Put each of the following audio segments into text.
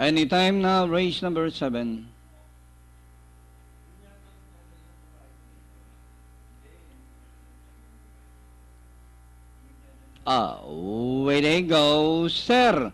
Anytime now, race number 7. Away they go, Sir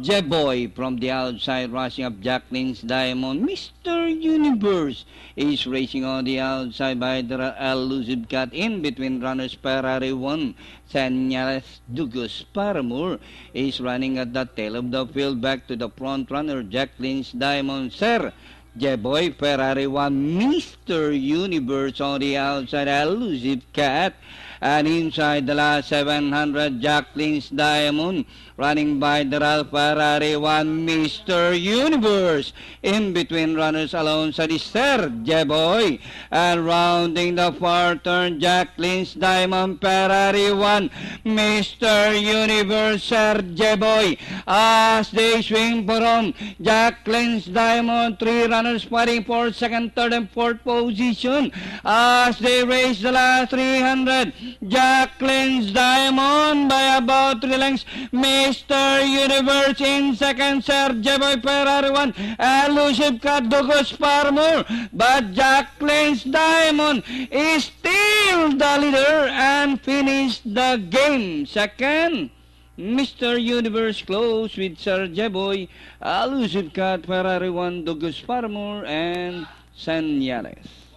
Jeboy from the outside, rushing up Jacqueline's Diamond. Mr. Universe is racing on the outside by the elusive cut. In between runners, Ferrari 1. Senyales Dugus Paramore is running at the tail of the field. Back to the front runner, Jacqueline's Diamond. Sir Jeboy, Ferrari 1, Mr. Universe on the outside, elusive cat. And inside the last 700, Jacqueline's Diamond, running by the Ferrari 1, Mr. Universe. In between runners alone, Sir Jeboy. And rounding the far turn, Jacqueline's Diamond, Ferrari 1, Mr. Universe, Sir Jeboy. As they swing for home, Jacqueline's Diamond, 3 runners fighting for second, third, and fourth position. As they race the last 300, Jacqueline's Diamond by about 3 lengths. Mr. Universe in second, Sir Jeboy, Ferrari 1, elusive cut, Douglas Paramore. But Jacqueline's Diamond is still the leader and finished the game. Second, Mr. Universe close with Sir Jeboy, elusive cut, Ferrari 1, Douglas Paramore, and Senyales.